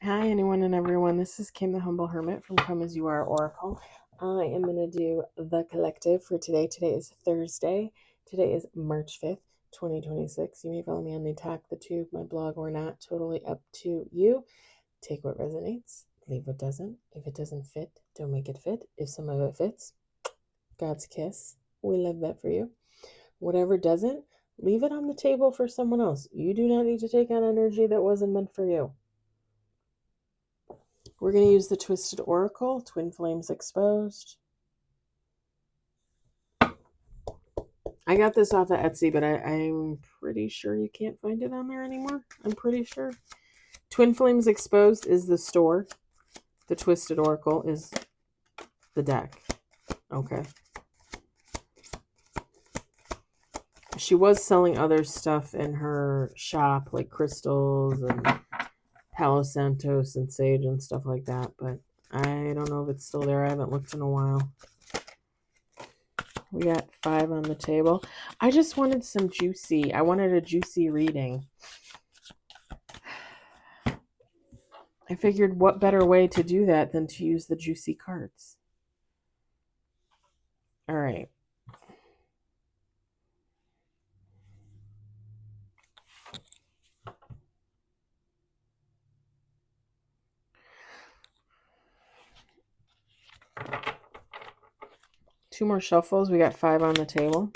Hi, anyone and everyone. This is Kim, the Humble Hermit from Come As You Are Oracle. I am going to do the collective for today. Today is Thursday. Today is March 5th, 2026. You may follow me on the Talk the Tube, my blog, or not. Totally up to you. Take what resonates, leave what doesn't. If it doesn't fit, don't make it fit. If some of it fits, God's kiss. We love that for you. Whatever doesn't, leave it on the table for someone else. You do not need to take on energy that wasn't meant for you. We're going to use the Twisted Oracle, Twin Flames Exposed. I got this off of Etsy, but I'm pretty sure you can't find it on there anymore. I'm pretty sure. Twin Flames Exposed is the store. The Twisted Oracle is the deck. Okay. She was selling other stuff in her shop, like crystals and Palo Santos and sage and stuff like that, but I don't know if it's still there. I haven't looked in a while. We got 5 on the table. I just wanted I wanted a juicy reading. I figured what better way to do that than to use the juicy cards. All right. Two more shuffles. We got 5 on the table.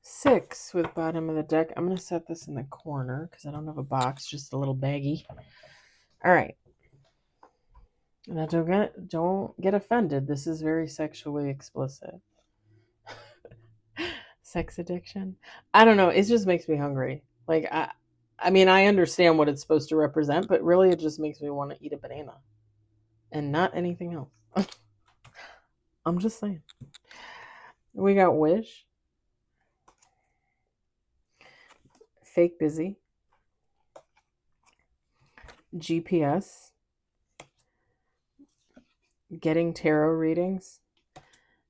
Six with bottom of the deck. I'm going to set this in the corner because I don't have a box, just a little baggie. All right. Now don't get offended. This is very sexually explicit. Sex addiction? I don't know. It just makes me hungry. Like I mean, I understand what it's supposed to represent, but really it just makes me want to eat a banana and not anything else. I'm just saying. We got wish. Fake busy. GPS. Getting tarot readings.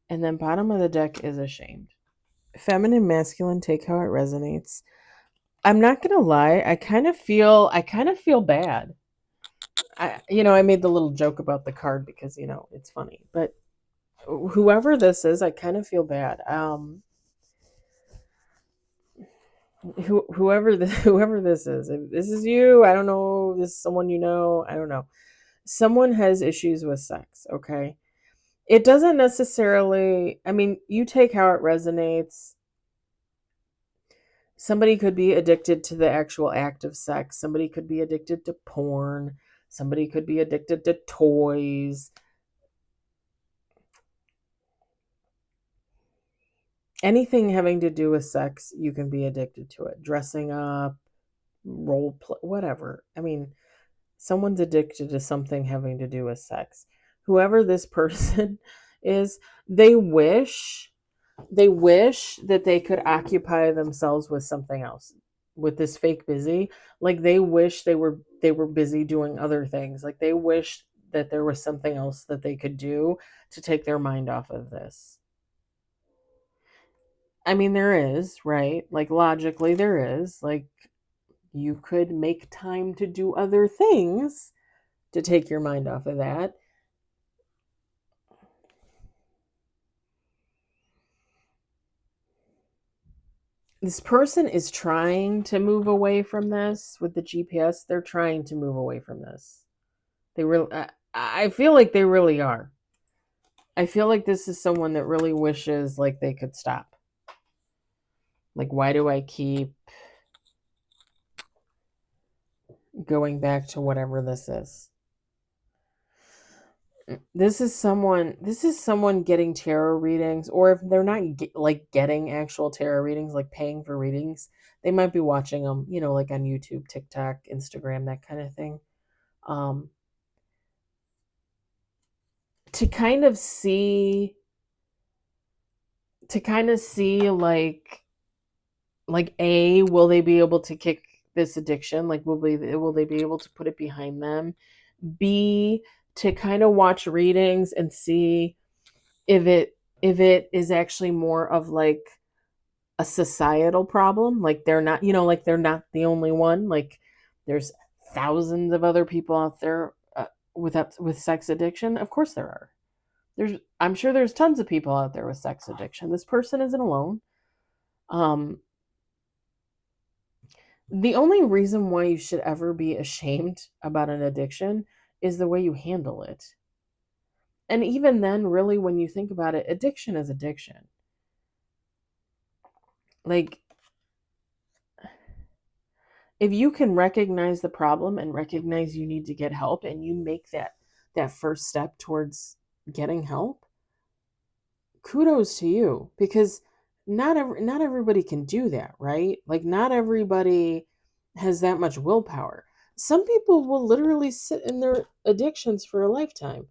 And then bottom of the deck is ashamed. Feminine, masculine, take how it resonates. I'm not gonna lie, I kind of feel bad. I made the little joke about the card because it's funny, but whoever this is, I kind of feel bad. Whoever this is, if this is you, I don't know. This is someone I don't know. Someone has issues with sex. Okay, it doesn't necessarily. I mean, you take how it resonates. Somebody could be addicted to the actual act of sex. Somebody could be addicted to porn. Somebody could be addicted to toys. Anything having to do with sex, you can be addicted to it. Dressing up, role play, whatever. I mean, someone's addicted to something having to do with sex. Whoever this person is, they wish that they could occupy themselves with something else, with this fake busy. Like they wish they were busy doing other things. Like they wish that there was something else that they could do to take their mind off of this. I mean, there is, right? Like logically there is. Like you could make time to do other things to take your mind off of that. This person is trying to move away from this with the GPS. They're trying to move away from this. I feel like they really are. I feel like this is someone that really wishes like they could stop. Like, why do I keep going back to whatever this is? This is someone getting tarot readings, or if they're not getting actual tarot readings, like paying for readings, they might be watching them, like on YouTube, TikTok, Instagram, that kind of thing. to kind of see like A, will they be able to kick this addiction? Like will they be able to put it behind them? B, to kind of watch readings and see if it is actually more of like a societal problem, like they're not, like they're not the only one, like there's thousands of other people out there with sex addiction. Of course there are. I'm sure there's tons of people out there with sex addiction. This person isn't alone. um the only reason why you should ever be ashamed about an addiction is the way you handle it. And even then, really, when you think about it, addiction is addiction. Like, if you can recognize the problem and recognize you need to get help, and you make that first step towards getting help, kudos to you, because not everybody can do that, right? Like, not everybody has that much willpower. Some people will literally sit in their addictions for a lifetime.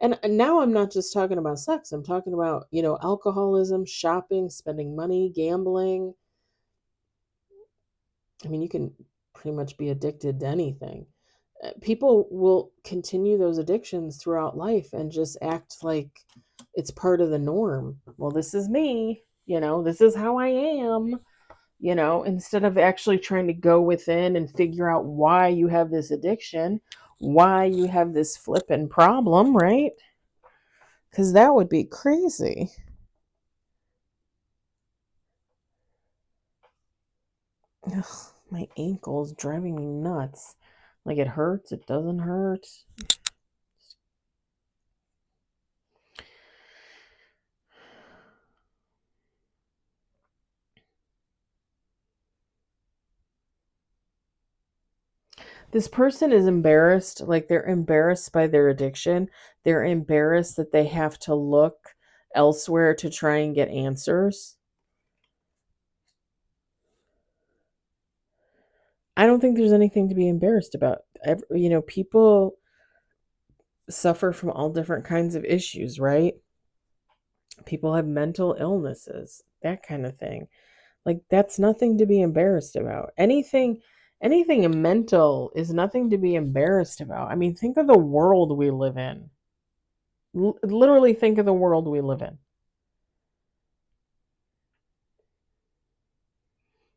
And now I'm not just talking about sex. I'm talking about, alcoholism, shopping, spending money, gambling. I mean, you can pretty much be addicted to anything. People will continue those addictions throughout life and just act like it's part of the norm. Well, this is me, this is how I am, instead of actually trying to go within and figure out why you have this addiction, why you have this flippin' problem, right? Because that would be crazy. Ugh, my ankle's driving me nuts. Like, it hurts, it doesn't hurt. This person is embarrassed, like they're embarrassed by their addiction. They're embarrassed that they have to look elsewhere to try and get answers. I don't think there's anything to be embarrassed about. People suffer from all different kinds of issues, right? People have mental illnesses, that kind of thing. Like, that's nothing to be embarrassed about. Anything mental is nothing to be embarrassed about. I mean, think of the world we live in. Literally think of the world we live in.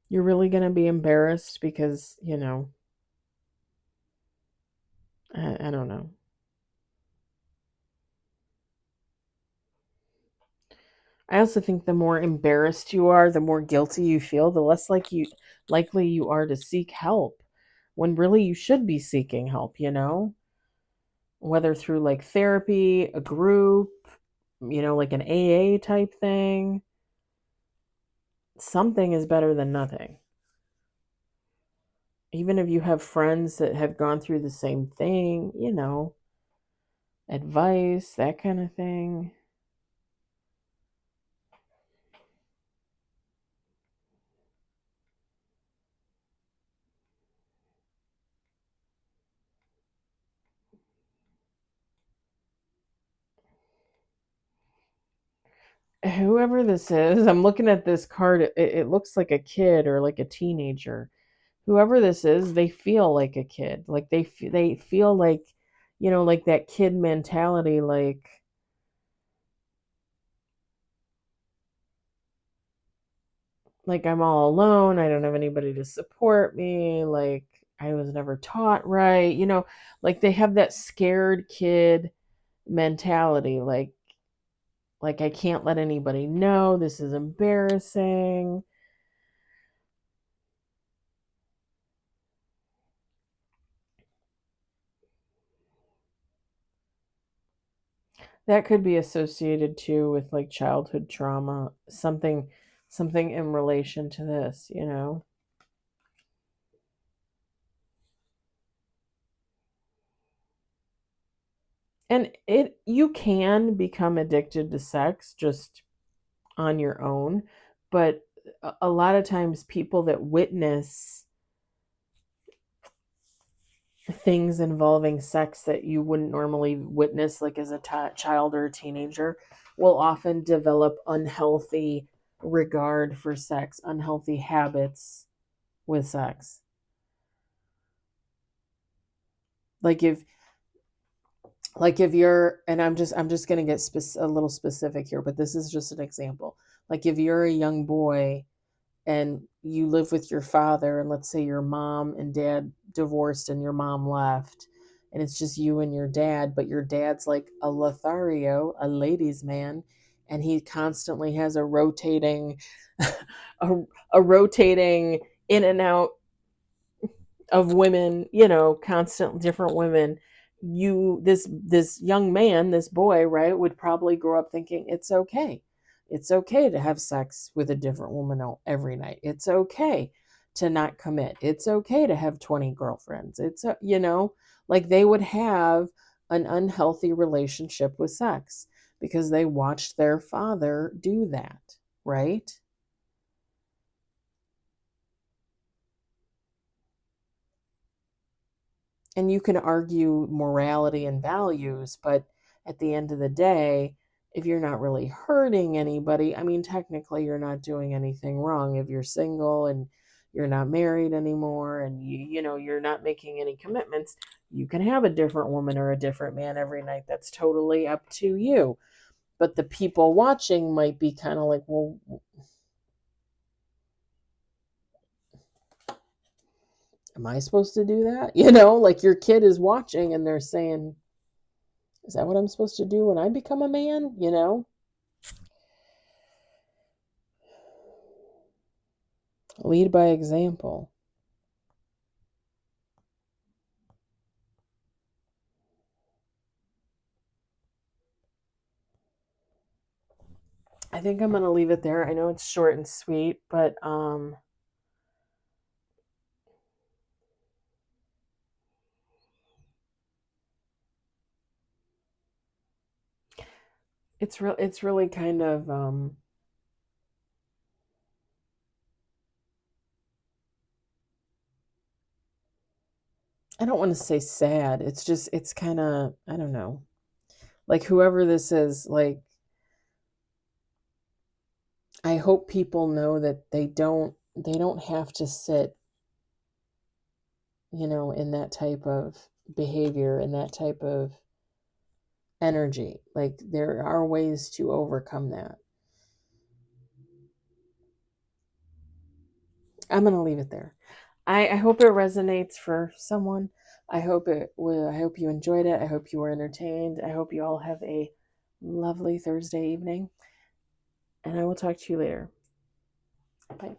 You're really going to be embarrassed because, I don't know. I also think the more embarrassed you are, the more guilty you feel, the less likely you are to seek help, when really you should be seeking help, whether through like therapy, a group, like an AA type thing. Something is better than nothing. Even if you have friends that have gone through the same thing, advice, that kind of thing. Whoever this is, I'm looking at this card. It looks like a kid or like a teenager. Whoever this is, they feel like a kid. Like they feel like, like that kid mentality. Like I'm all alone. I don't have anybody to support me. Like I was never taught right. Like they have that scared kid mentality. Like I can't let anybody know. This is embarrassing. That could be associated too with like childhood trauma, something in. To this. And you can become addicted to sex just on your own, but a lot of times people that witness things involving sex that you wouldn't normally witness, like as a child or a teenager, will often develop unhealthy regard for sex, unhealthy habits with sex. Like if you're, and I'm just going to get a little specific here, but this is just an example. Like if you're a young boy and you live with your father, and let's say your mom and dad divorced and your mom left, and it's just you and your dad, but your dad's like a Lothario, a ladies man, and he constantly has a rotating a rotating in and out of women, constant different women. This young man, this boy, right, would probably grow up thinking it's okay to have sex with a different woman every night. It's okay to not commit. It's okay to have 20 girlfriends. Like they would have an unhealthy relationship with sex because they watched their father do that, right? And you can argue morality and values, but at the end of the day, if you're not really hurting anybody, I mean, technically you're not doing anything wrong. If you're single and you're not married anymore, and you're not making any commitments, you can have a different woman or a different man every night. That's totally up to you. But the people watching might be kind of like, well, am I supposed to do that? Like your kid is watching and they're saying, is that what I'm supposed to do when I become a man? Lead by example. I think I'm going to leave it there. I know it's short and sweet, but it's really kind of I don't want to say sad. It's kind of, I don't know. Like whoever this is, like I hope people know that they don't have to sit, in that type of behavior and that type of energy. Like there are ways to overcome that. I'm going to leave it there. I hope it resonates for someone. I hope it will. I hope you enjoyed it. I hope you were entertained. I hope you all have a lovely Thursday evening. And I will talk to you later. Bye.